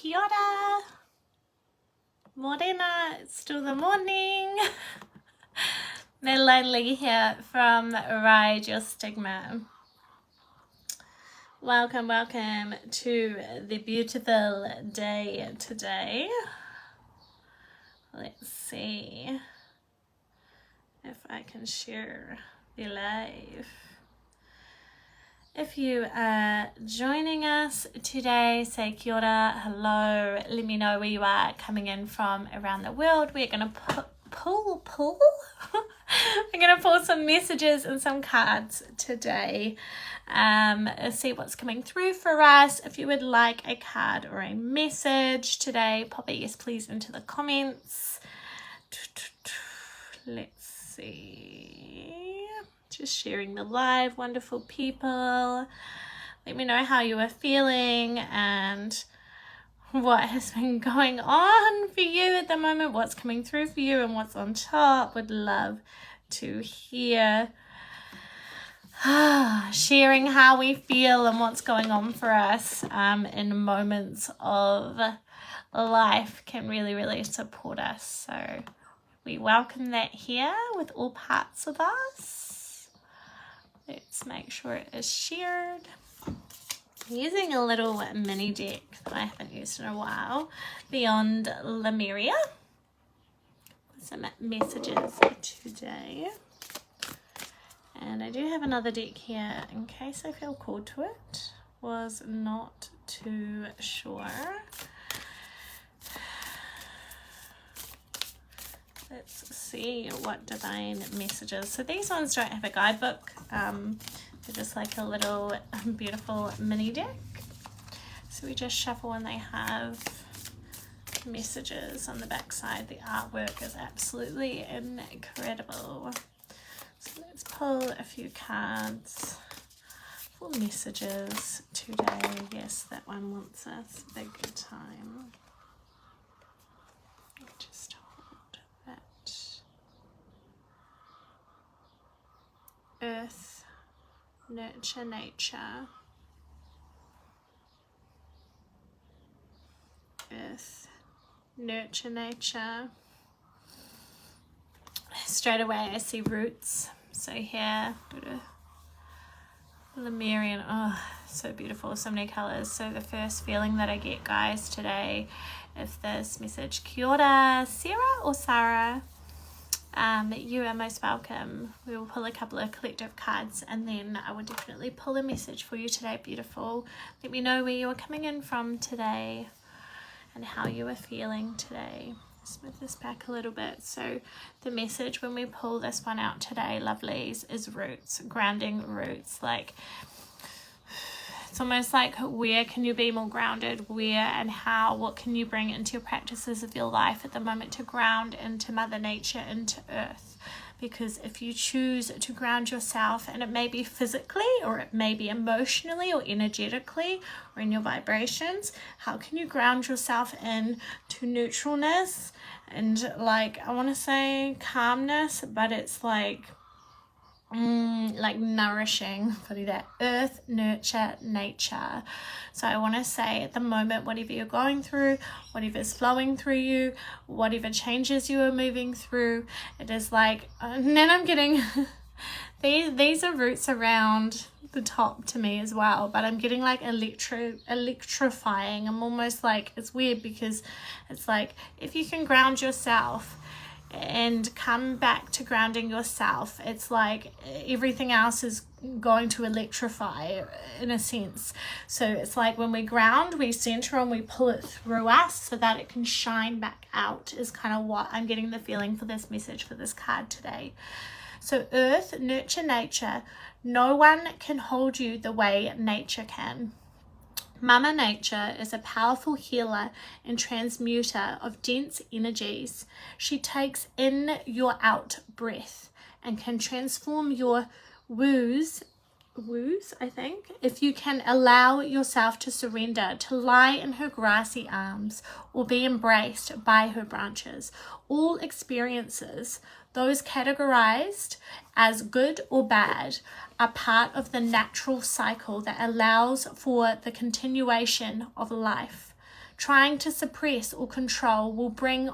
Kia ora. Morena, it's still the morning. Madeline Lee here from Ride Your Stigma. Welcome to the beautiful day today. Let's see if I can share the live. If you are joining us today, say kia ora, hello, let me know where you are coming in from around the world. We're going to pull we're going to pull some messages and some cards today. See what's coming through for us. If you would like a card or a message today, pop a yes please into the comments. Let's see. Just sharing the live, wonderful people. Let me know how you are feeling and what has been going on for you at the moment, what's coming through for you and what's on top. Would love to hear sharing how we feel and what's going on for us in moments of life can really support us. So we welcome that here with all parts of us. Let's make sure it is shared. I'm using a little mini deck that I haven't used in a while, Beyond Lemuria. Some messages today. And I do have another deck here in case I feel called to it. Was not too sure. Let's see what divine messages. So these ones don't have a guidebook. They're just like a little beautiful mini deck. So we just shuffle and they have messages on the back side. The artwork is absolutely incredible. So let's pull a few cards for messages today. Yes, that one wants us big time. Just hold that. Earth, nurture, nature. Earth, nurture, nature. Straight away I see roots. So here, Lemurian, oh, so beautiful, so many colors. So the first feeling that I get, guys, today, if this message, kia ora, Sarah or Sarah, you are most welcome. We will pull a couple of collective cards and then I will definitely pull a message for you today, beautiful. Let me know where you are coming in from today and how you are feeling today. Smooth this back a little bit. So the message when we pull this one out today, lovelies, is roots, grounding roots. Like, it's almost like, where can you be more grounded? Where and how? What can you bring into your practices of your life at the moment to ground into Mother Nature, into Earth? Because if you choose to ground yourself, and it may be physically or it may be emotionally or energetically or in your vibrations, how can you ground yourself in to neutralness and, like, I want to say calmness, but it's like nourishing, probably that earth, nurture, nature. So I want to say at the moment, whatever you're going through, whatever is flowing through you, whatever changes you are moving through, it is like, and then I'm getting these are roots around the top to me as well, but I'm getting like electrifying. I'm almost like, it's weird because it's like, if you can ground yourself and come back to grounding yourself, it's like everything else is going to electrify in a sense. So it's like when we ground, we center and we pull it through us so that it can shine back out, is kind of what I'm getting the feeling for this message for this card today. So earth, nurture, nature. No one can hold you the way nature can. Mama Nature is a powerful healer and transmuter of dense energies. She takes in your out breath and can transform your woos, I think, if you can allow yourself to surrender, to lie in her grassy arms or be embraced by her branches. All experiences, those categorized as good or bad, are part of the natural cycle that allows for the continuation of life. Trying to suppress or control will bring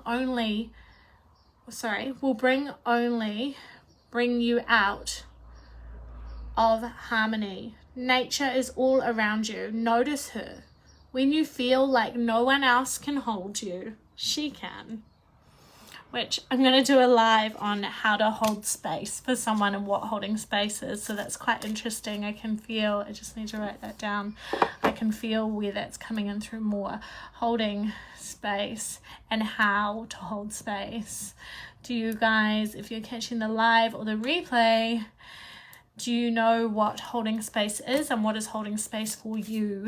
you out of harmony. Nature is all around you. Notice her. When you feel like no one else can hold you, she can. Which I'm going to do a live on how to hold space for someone and what holding space is. So that's quite interesting. I just need to write that down. I can feel where that's coming in through more. Holding space and how to hold space. Do you guys, if you're catching the live or the replay, do you know what holding space is and what is holding space for you?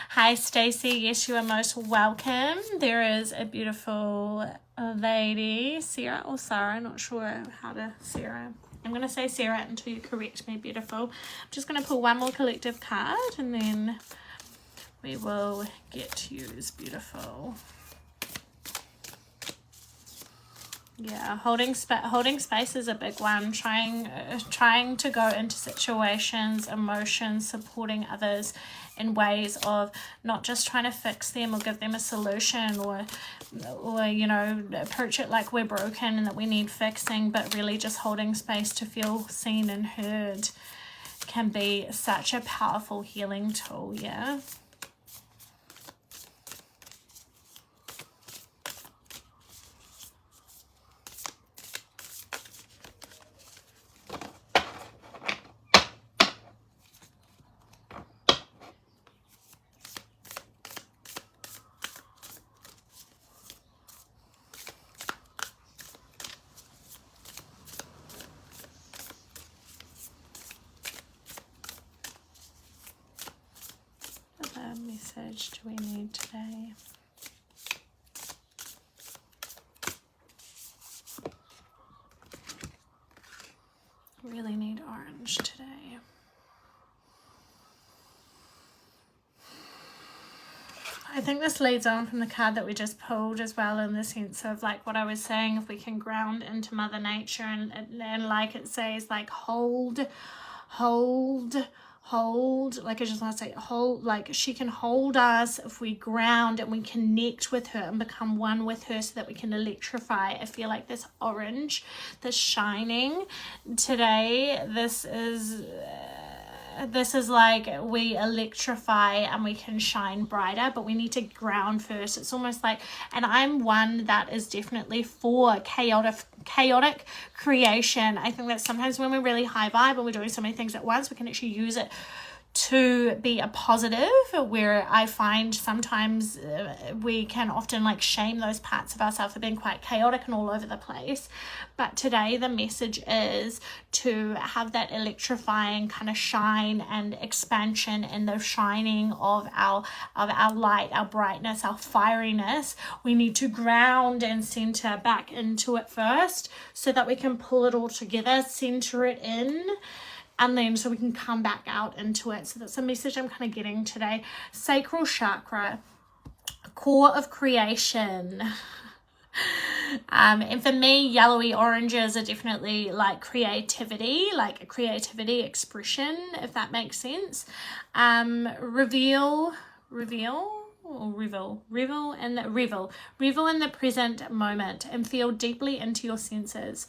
Hi, Stacey. Yes, you are most welcome. There is a beautiful lady, Sarah or Sarah, not sure how to Sarah. I'm going to say Sarah until you correct me, beautiful. I'm just going to pull one more collective card and then we will get to use beautiful. Yeah, holding space is a big one. Trying to go into situations, emotions, supporting others in ways of not just trying to fix them or give them a solution or you know, approach it like we're broken and that we need fixing, but really just holding space to feel seen and heard can be such a powerful healing tool. Yeah. Message do we need today? Really need orange today. I think this leads on from the card that we just pulled as well, in the sense of like what I was saying, if we can ground into Mother Nature and like it says, like hold, like I just want to say hold, like she can hold us if we ground and we connect with her and become one with her so that we can electrify. I feel like this orange, this shining today, this is like we electrify and we can shine brighter, but we need to ground first. It's almost like, and I'm one that is definitely for chaotic creation. I think that sometimes when we're really high vibe and we're doing so many things at once, we can actually use it to be a positive, where I find sometimes we can often like shame those parts of ourselves for being quite chaotic and all over the place. But today the message is to have that electrifying kind of shine and expansion and the shining of our light, our brightness, our fieriness. We need to ground and center back into it first so that we can pull it all together, center it in, and then so we can come back out into it. So that's a message I'm kind of getting today. Sacral chakra, core of creation. And for me, yellowy oranges are definitely like creativity, like a creativity expression, if that makes sense. Revel in the present moment and feel deeply into your senses.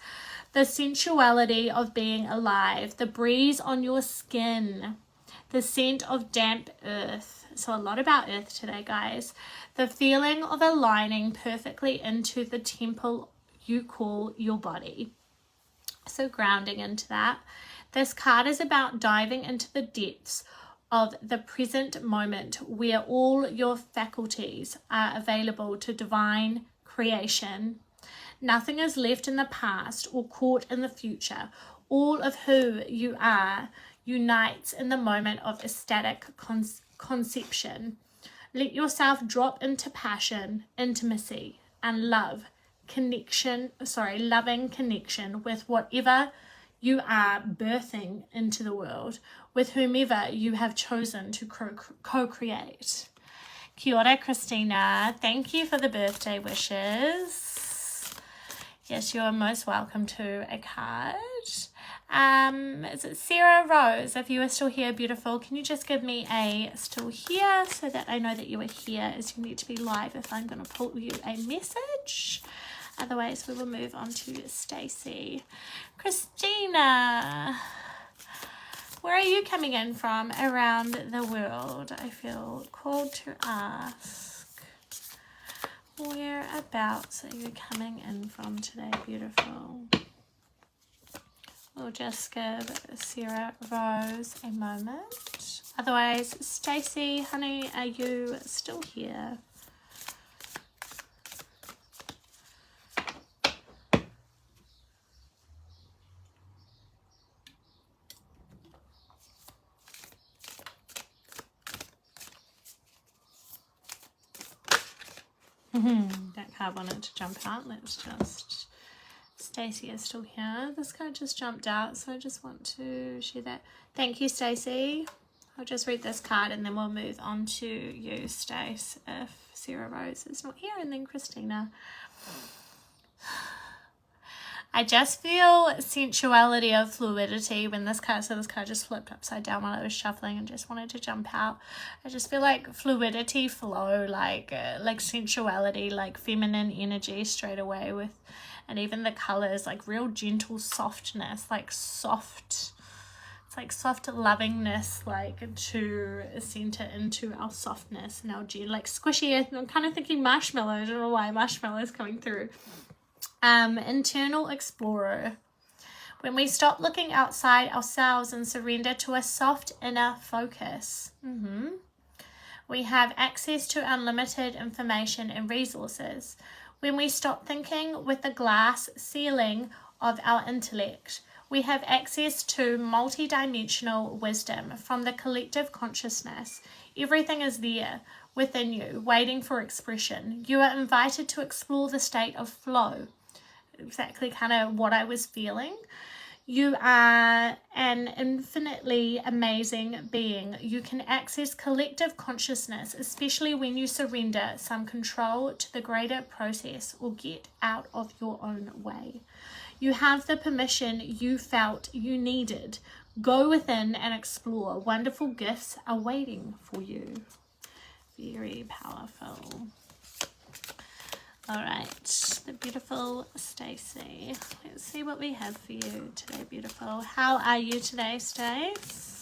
The sensuality of being alive, the breeze on your skin, the scent of damp earth. So a lot about earth today, guys. The feeling of aligning perfectly into the temple you call your body. So grounding into that. This card is about diving into the depths of the present moment where all your faculties are available to divine creation. Nothing is left in the past or caught in the future. All of who you are unites in the moment of ecstatic conception. Let yourself drop into passion, intimacy, and loving connection with whatever you are birthing into the world, with whomever you have chosen to co-create. Kia ora, Christina. Thank you for the birthday wishes. Yes, you are most welcome to a card. Is it Sarah Rose? If you are still here, beautiful, can you just give me a still here so that I know that you are here, as you need to be live if I'm going to pull you a message. Otherwise, we will move on to Stacey. Christina, where are you coming in from around the world? I feel called to ask. Whereabouts are you coming in from today, beautiful? We'll just give Sarah Rose a moment. Otherwise, Stacey, honey, are you still here? That card wanted to jump out. Let's just... Stacey is still here. This card just jumped out, so I just want to share that. Thank you, Stacey. I'll just read this card and then we'll move on to you, Stace, if Sarah Rose is not here, and then Christina. I just feel sensuality of fluidity when this card, so this card just flipped upside down while I was shuffling and just wanted to jump out. I just feel like fluidity, flow, like sensuality, like feminine energy straight away with, and even the colors, like real gentle softness, like soft, it's like soft lovingness, like to center into our softness and our like squishy. I'm kind of thinking marshmallow. I don't know why marshmallow is coming through. Internal explorer. When we stop looking outside ourselves and surrender to a soft inner focus, we have access to unlimited information and resources. When we stop thinking with the glass ceiling of our intellect, we have access to multidimensional wisdom from the collective consciousness. Everything is there within you, waiting for expression. You are invited to explore the state of flow. Exactly kind of what I was feeling. You are an infinitely amazing being. You can access collective consciousness, especially when you surrender some control to the greater process or get out of your own way. You have the permission you felt you needed. Go within and explore. Wonderful gifts are waiting for you. Very powerful. All right, the beautiful Stacey. Let's see what we have for you today, beautiful. How are you today, Stace?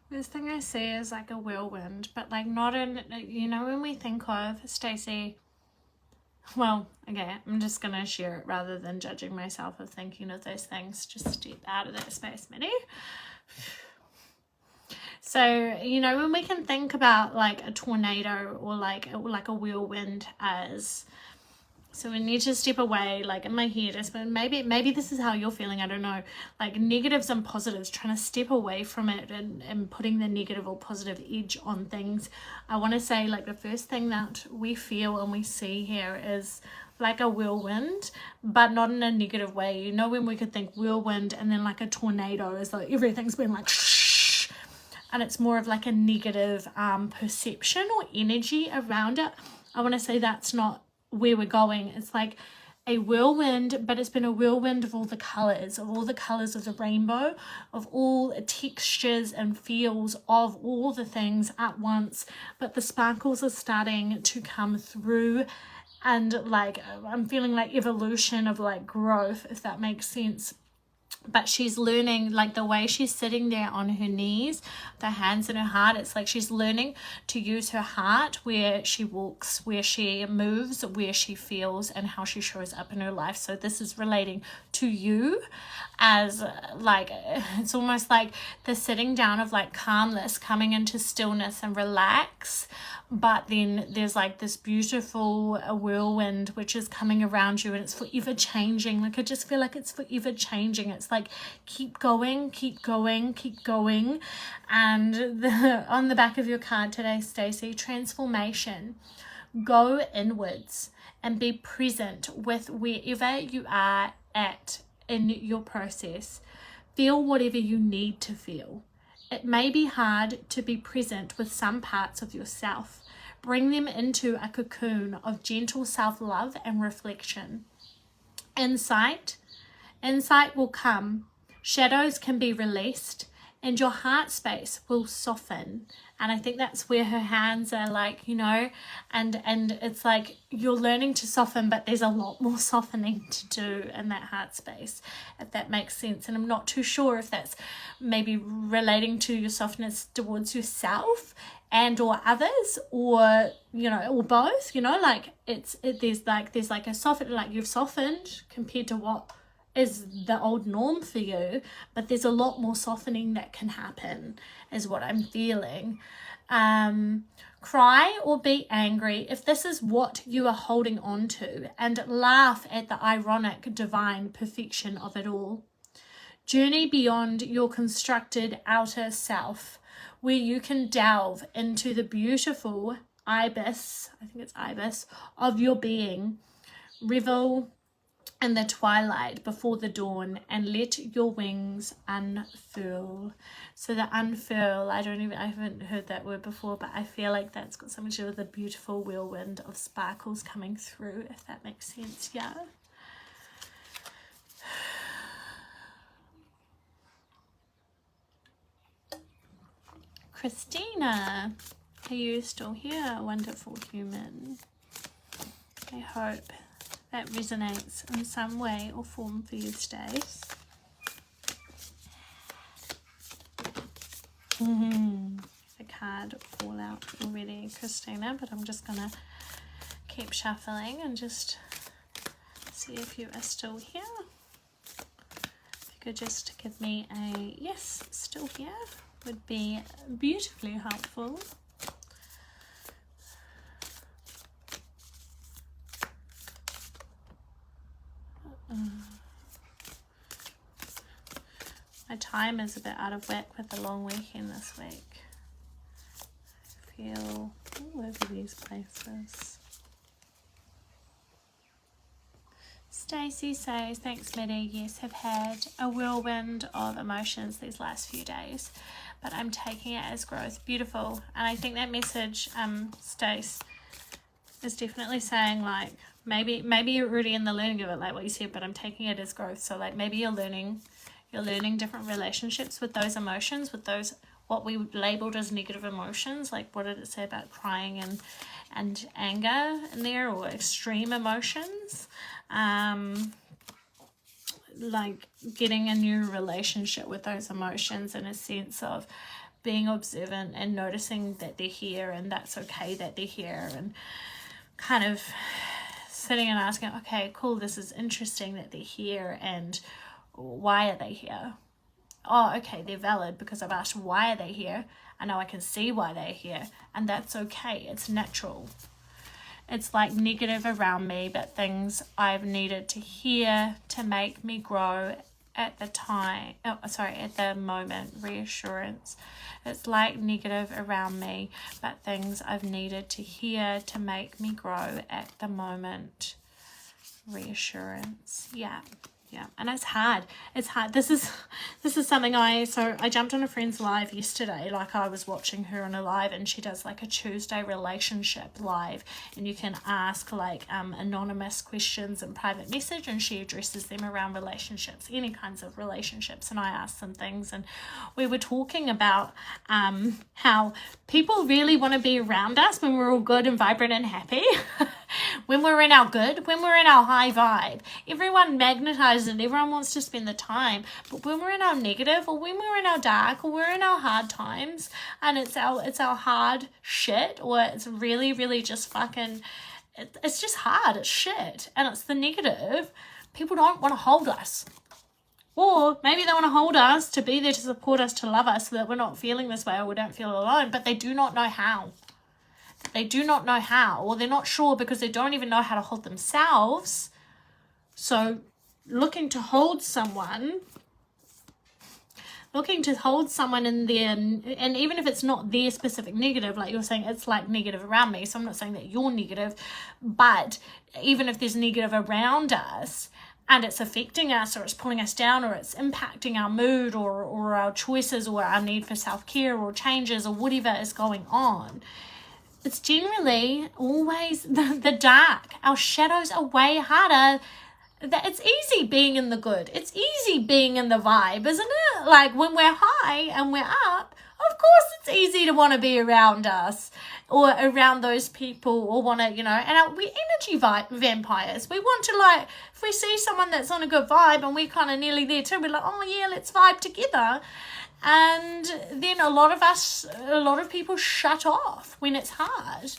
This thing I see is like a whirlwind, but like not in, you know, when we think of Stacey, well, okay, I'm just going to share it rather than judging myself of thinking of those things. Just step out of that space, Minnie. So, you know, when we can think about like a tornado or like a whirlwind as... So we need to step away, like in my head, maybe this is how you're feeling, I don't know, like negatives and positives, trying to step away from it and putting the negative or positive edge on things. I want to say like the first thing that we feel and we see here is like a whirlwind, but not in a negative way. You know, when we could think whirlwind and then like a tornado is like everything's been like shh, and it's more of like a negative perception or energy around it. I want to say that's not where we're going. It's like a whirlwind, but it's been a whirlwind of all the colors of the rainbow, of all textures and feels of all the things at once, but the sparkles are starting to come through, and like I'm feeling like evolution of like growth, if that makes sense. but she's learning, like the way she's sitting there on her knees, the hands in her heart, it's like she's learning to use her heart where she walks, where she moves, where she feels, and how she shows up in her life. So this is relating to you as like, it's almost like the sitting down of like calmness, coming into stillness and relax. But then there's like this beautiful whirlwind which is coming around you, and it's forever changing. Like I just feel like it's forever changing. It's like keep going, keep going, keep going. And on the back of your card today, Stacey, transformation. Go inwards and be present with wherever you are at in your process. Feel whatever you need to feel. It may be hard to be present with some parts of yourself. Bring them into a cocoon of gentle self-love and reflection. Insight will come. Shadows can be released, and your heart space will soften. And I think that's where her hands are like, you know, and it's like you're learning to soften, but there's a lot more softening to do in that heart space, if that makes sense. And I'm not too sure if that's maybe relating to your softness towards yourself and or others, or, you know, or both, you know, like there's like a soften, like you've softened compared to what is the old norm for you, but there's a lot more softening that can happen, is what I'm feeling. Cry or be angry if this is what you are holding on to, and laugh at the ironic divine perfection of it all. Journey beyond your constructed outer self, where you can delve into the beautiful ibis, I think it's ibis, of your being. Revel in the twilight before the dawn, and let your wings unfurl. So the unfurl, I haven't heard that word before, but I feel like that's got something to do with the beautiful whirlwind of sparkles coming through, if that makes sense. Yeah. Christina, are you still here, wonderful human? I hope that resonates in some way or form for you, Stace. The card fall out already, Christina, but I'm just gonna keep shuffling and just see if you are still here. If you could just give me a yes, still here, would be beautifully helpful. My time is a bit out of whack with the long weekend this week. I feel all over these places. Stacey says, thanks Mitty, yes, have had a whirlwind of emotions these last few days, but I'm taking it as growth. Beautiful. And I think that message, Stace, is definitely saying like, maybe you're already in the learning of it, like what you said, but I'm taking it as growth. So like maybe you're learning different relationships with those emotions, with those what we labeled as negative emotions. Like what did it say about crying and anger in there, or extreme emotions? Like getting a new relationship with those emotions in a sense of being observant and noticing that they're here, and that's okay that they're here, and kind of sitting and asking, okay, cool, this is interesting that they're here, and why are they here? Oh, okay, they're valid because I've asked why are they here, and now I can see why they're here, and that's okay, it's natural. It's like negative around me, but things I've needed to hear to make me grow at the moment. Reassurance. It's like negative around me, but things I've needed to hear to make me grow at the moment. Reassurance. Yeah. And it's hard. This is something I jumped on a friend's live yesterday. Like I was watching her on a live, and she does like a Tuesday relationship live, and you can ask like anonymous questions in private message, and she addresses them around relationships, any kinds of relationships. And I asked some things, and we were talking about how people really want to be around us when we're all good and vibrant and happy. When we're in our good, when we're in our high vibe, everyone magnetizes and everyone wants to spend the time. But when we're in our negative, or when we're in our dark, or we're in our hard times, and it's our hard shit, or it's really, really just fucking, it's just hard, it's shit, and it's the negative, people don't want to hold us. Or maybe they want to hold us to be there to support us, to love us, so that we're not feeling this way or we don't feel alone, but they do not know how. They do not know how, or they're not sure because they don't even know how to hold themselves. So looking to hold someone in their, and even if it's not their specific negative, like you're saying, it's like negative around me. So I'm not saying that you're negative, but even if there's negative around us, and it's affecting us, or it's pulling us down, or it's impacting our mood, or our choices, or our need for self-care, or changes, or whatever is going on, it's generally always the dark. Our shadows are way harder. It's easy being in the good. It's easy being in the vibe, isn't it? Like when we're high and we're up, of course it's easy to want to be around us, or around those people, or want to, and we're energy vampires. We want to, like, if we see someone that's on a good vibe and we're kind of nearly there too, we're like, oh yeah, let's vibe together. And then a lot of people shut off when it's hard.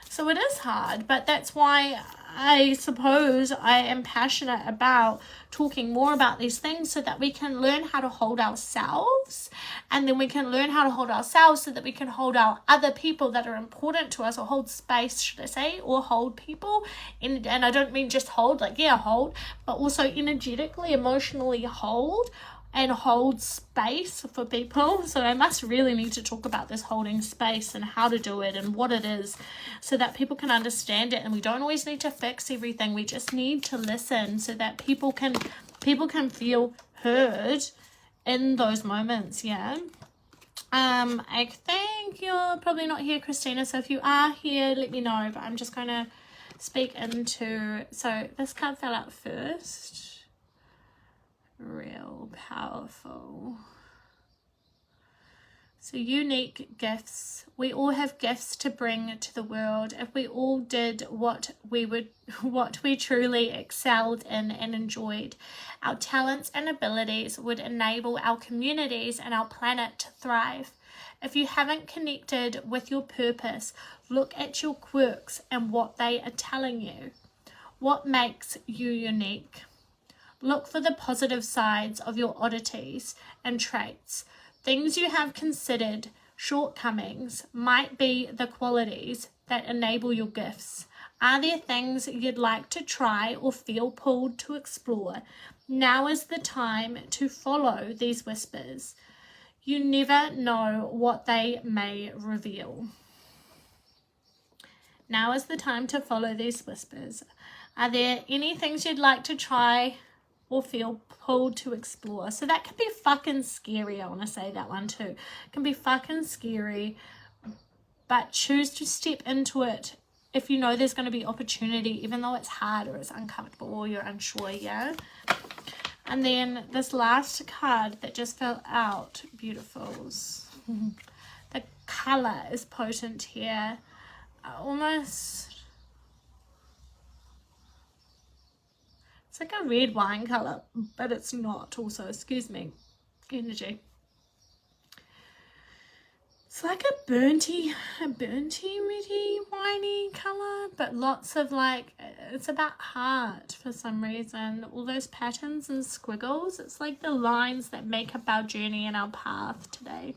So it is hard, but that's why I suppose I am passionate about talking more about these things, so that we can learn how to hold ourselves, and then we can learn how to hold ourselves so that we can hold our other people that are important to us, or hold space, should I say, or hold people. And I don't mean just hold, like, yeah, hold, but also energetically, emotionally hold, and hold space for people. So I must really need to talk about this holding space and how to do it and what it is, so that people can understand it. And we don't always need to fix everything. We just need to listen, so that people can feel heard in those moments. Yeah. I think you're probably not here, Christina. So if you are here, let me know. But I'm just going to speak into, so this card fell out first. Real powerful. So unique gifts. We all have gifts to bring to the world. If we all did what we truly excelled in and enjoyed, our talents and abilities would enable our communities and our planet to thrive. If you haven't connected with your purpose, look at your quirks and what they are telling you. What makes you unique? Look for the positive sides of your oddities and traits. Things you have considered shortcomings might be the qualities that enable your gifts. Are there things you'd like to try or feel pulled to explore? Now is the time to follow these whispers. You never know what they may reveal. Now is the time to follow these whispers. Are there any things you'd like to try or feel pulled to explore? So that can be fucking scary. I want to say that one too. It can be fucking scary, but choose to step into it if you know there's going to be opportunity, even though it's hard or it's uncomfortable or you're unsure. Yeah. And then this last card that just fell out, beautifuls. The color is potent here. Almost, it's like a red wine color, but it's not also, excuse me, energy. It's like a burnty, ready, winey color, but lots of like, it's about heart for some reason. All those patterns and squiggles, it's like the lines that make up our journey and our path today.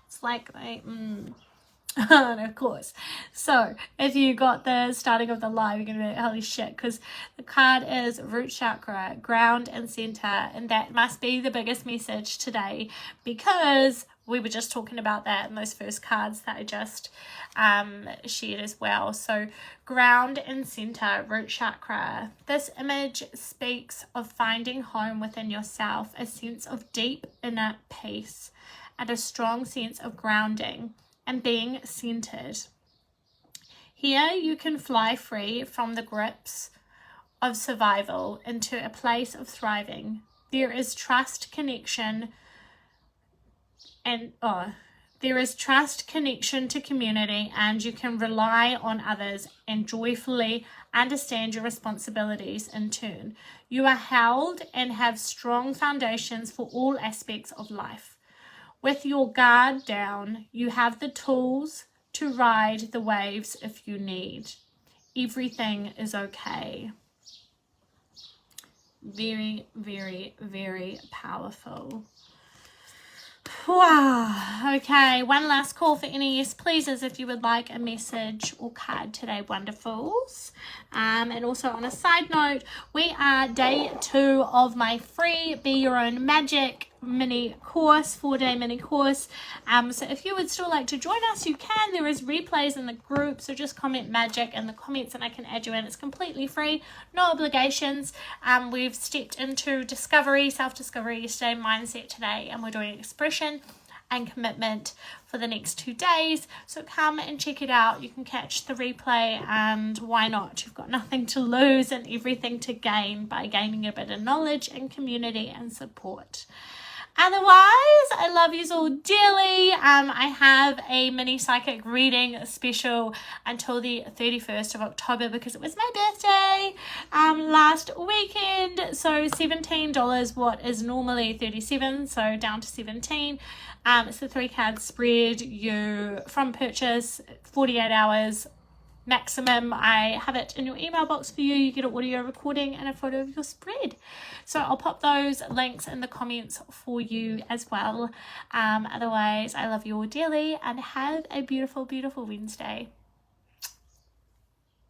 It's like they, and of course, so if you got the starting of the live, you're gonna be like, holy shit, because the card is root chakra, ground and center, and that must be the biggest message today, because we were just talking about that in those first cards that I just shared as well. So ground and center, root chakra. This image speaks of finding home within yourself, a sense of deep inner peace, and a strong sense of grounding and being centered. Here you can fly free from the grips of survival into a place of thriving. There is trust, connection, and There is trust, connection to community, and you can rely on others and joyfully understand your responsibilities in turn. You are held and have strong foundations for all aspects of life. With your guard down, you have the tools to ride the waves if you need. Everything is okay. Very, very, very powerful. Wow. Okay, one last call for any yes pleases if you would like a message or card today, wonderfuls. And also on a side note, we are day 2 of my free Be Your Own Magic mini course, 4-day mini course. So if you would still like to join us, you can. There is replays in the group, so just comment magic in the comments and I can add you in. It's completely free, no obligations. We've stepped into discovery, self-discovery yesterday, mindset today, and we're doing expression and commitment for the next 2 days. So come and check it out. You can catch the replay, and why not? You've got nothing to lose and everything to gain by gaining a bit of knowledge and community and support. Otherwise, I love you all dearly. I have a mini psychic reading special until the 31st of October because it was my birthday last weekend. So $17, what is normally $37, so down to $17. It's the 3-card spread. You from purchase 48 hours maximum. I have it in your email box for you. You get an audio recording and a photo of your spread. So I'll pop those links in the comments for you as well. Otherwise, I love you all dearly and have a beautiful, beautiful Wednesday.